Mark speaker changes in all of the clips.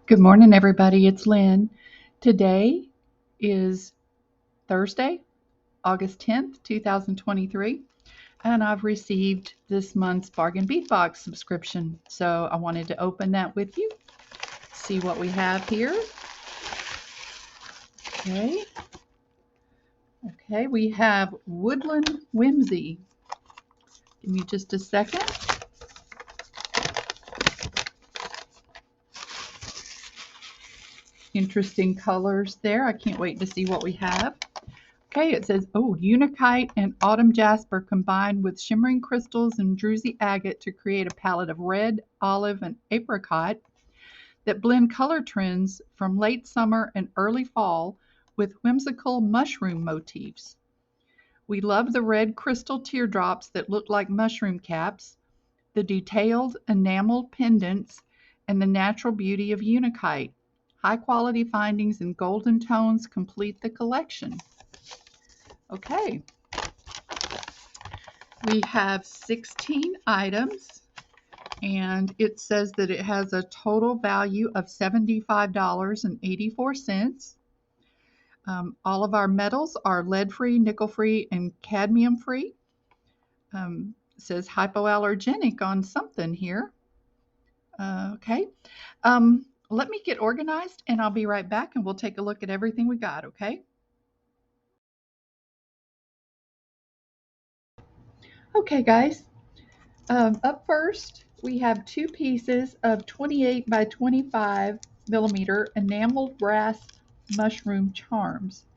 Speaker 1: Good morning, everybody. It's Lynn. Today is Thursday, August 10th, 2023, and I've received this month's Bargain Bead Box subscription. So I wanted to open that with you, see what we have here. Okay, we have Woodland Whimsy. Give me just a second. Interesting colors there. I can't wait to see what we have. Okay, it says, Unikite and Autumn Jasper combined with shimmering crystals and druzy agate to create a palette of red, olive, and apricot that blend color trends from late summer and early fall with whimsical mushroom motifs. We love the red crystal teardrops that look like mushroom caps, the detailed enameled pendants, and the natural beauty of Unikite. High-quality findings in golden tones complete the collection. Okay, we have 16 items, and it says that it has a total value of $75.84. All of our metals are lead-free, nickel-free, and cadmium-free. It says hypoallergenic on something here. Okay. Let me get organized, and I'll be right back, and we'll take a look at everything we got, okay? Okay, guys. Up first, we have two pieces of 28 by 25 millimeter enameled brass mushroom charms.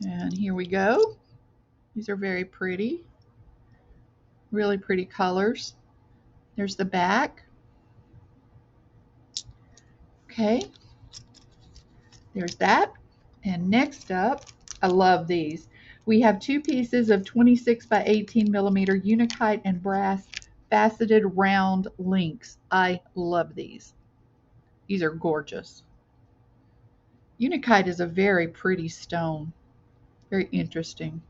Speaker 1: And here we go. These are very pretty, really pretty colors. There's the back. Okay, there's that. And next up, I love these. We have two pieces of 26 by 18 millimeter Unikite and brass faceted round links. I love these. These are gorgeous. Unikite is a very pretty stone. Very interesting.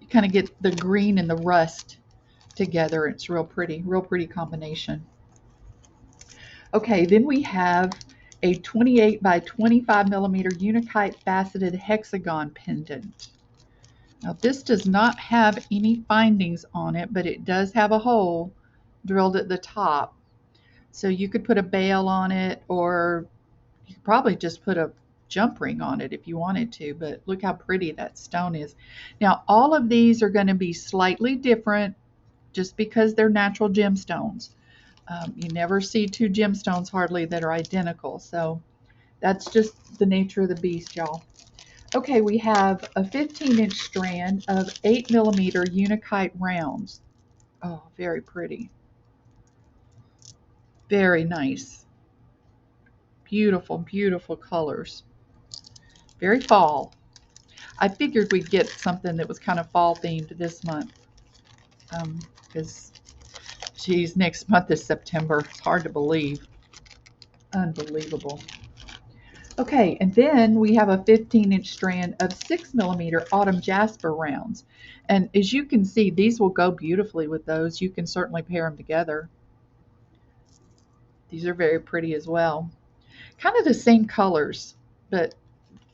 Speaker 1: You kind of get the green and the rust together. It's real pretty combination. Okay, then we have a 28 by 25 millimeter Unikite faceted hexagon pendant. Now this does not have any findings on it, but it does have a hole drilled at the top. So you could put a bail on it, or you could probably just put a jump ring on it if you wanted to, but look how pretty that stone is. Now all of these are going to be slightly different just because they're natural gemstones. You never see two gemstones hardly that are identical, so that's just the nature of the beast, y'all. Okay, we have a 15-inch strand of 8 millimeter Unikite rounds. Oh, very pretty. Very nice. Beautiful, beautiful colors. Very fall. I figured we'd get something that was kind of fall themed this month. Because, geez, next month is September. It's hard to believe. Unbelievable. Okay, and then we have a 15-inch strand of 6 millimeter Autumn Jasper rounds. And as you can see, these will go beautifully with those. You can certainly pair them together. These are very pretty as well. Kind of the same colors, but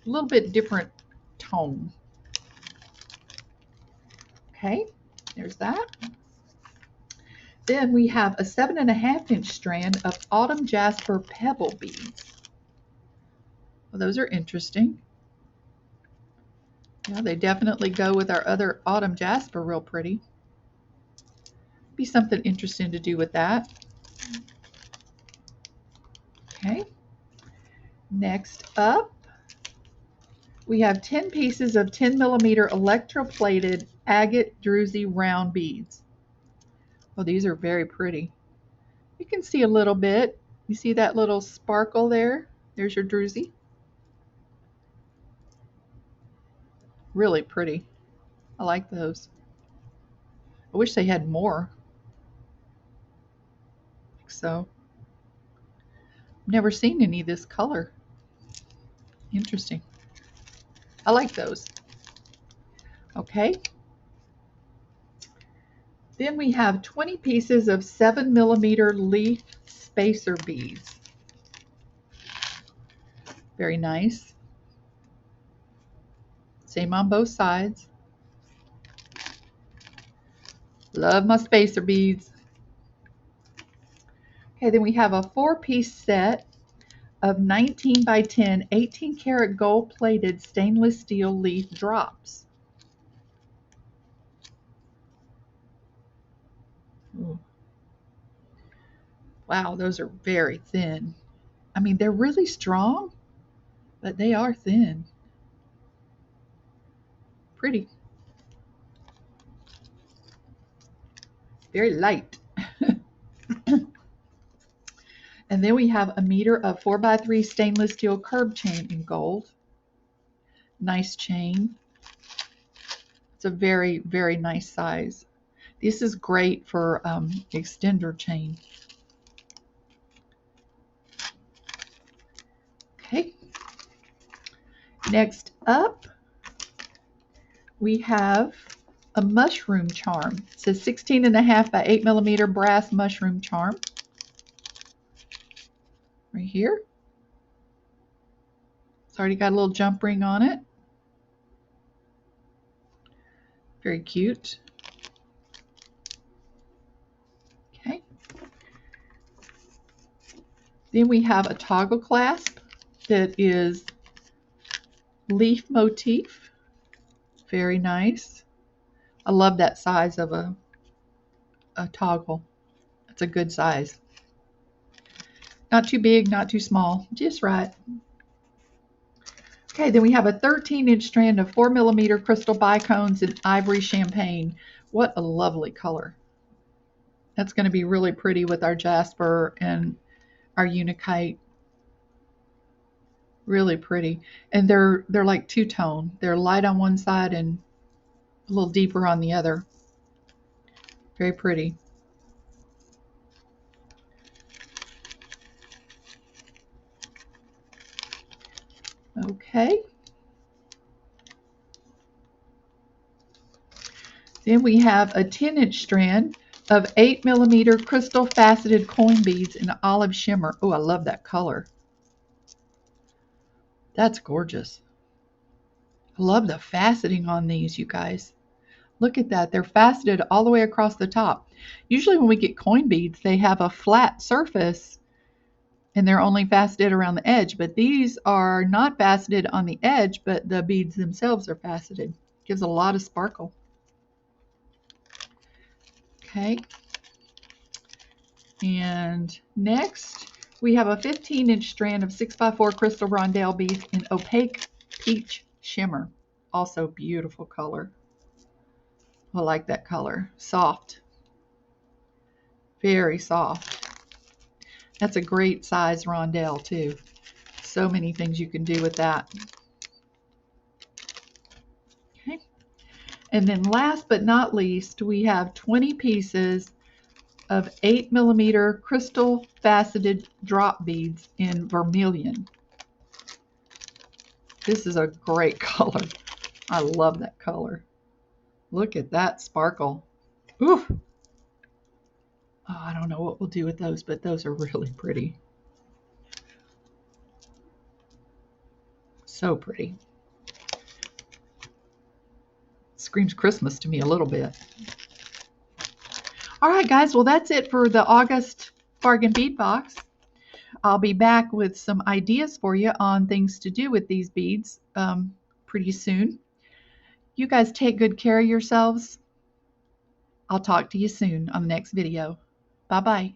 Speaker 1: a little bit different tone. Okay, there's that. Then we have a 7.5-inch strand of Autumn Jasper pebble beads. Well, those are interesting. Yeah, they definitely go with our other Autumn Jasper real pretty. Be something interesting to do with that. Okay. Next up, we have 10 pieces of 10 millimeter electroplated agate druzy round beads. Well, these are very pretty. You can see a little bit. You see that little sparkle there? There's your druzy. Really pretty. I like those. I wish they had more. So, never seen any of this color. Interesting. I like those. Okay. Then we have 20 pieces of 7mm leaf spacer beads. Very nice. Same on both sides. Love my spacer beads. Okay, then we have a 4-piece set of 19 by 10 18 karat gold plated stainless steel leaf drops. Ooh. Wow, those are very thin. I mean, they're really strong, but they are thin. Pretty. Very light. And then we have a meter of 4x3 stainless steel curb chain in gold. Nice chain. It's a very, very nice size. This is great for extender chain. Okay. Next up, we have a mushroom charm. It says 16.5 by 8mm brass mushroom charm. Right here. It's already got a little jump ring on it. Very cute. Okay. Then we have a toggle clasp that is leaf motif. Very nice. I love that size of a toggle. It's a good size. Not too big, not too small, just right. Okay, then we have a 13-inch strand of 4mm crystal bicones in ivory champagne. What a lovely color. That's going to be really pretty with our jasper and our unakite. Really pretty. And they're like two-tone. They're light on one side and a little deeper on the other. Very pretty. Okay. Then we have a 10-inch strand of 8mm crystal faceted coin beads in olive shimmer. Oh, I love that color. That's gorgeous. I love the faceting on these, you guys. Look at that. They're faceted all the way across the top. Usually when we get coin beads, they have a flat surface and they're only faceted around the edge, but these are not faceted on the edge, but the beads themselves are faceted. Gives a lot of sparkle. Okay. And next, we have a 15-inch strand of 6x4 crystal rondelle beads in opaque peach shimmer. Also beautiful color. I like that color. Soft. Very soft. That's a great size rondelle too. So many things you can do with that. Okay. And then last but not least, we have 20 pieces of 8mm crystal faceted drop beads in vermilion. This is a great color. I love that color. Look at that sparkle. Oof. Oh, I don't know what we'll do with those, but those are really pretty. So pretty. Screams Christmas to me a little bit. All right, guys. Well, that's it for the August bargain bead box. I'll be back with some ideas for you on things to do with these beads pretty soon. You guys take good care of yourselves. I'll talk to you soon on the next video. Bye-bye.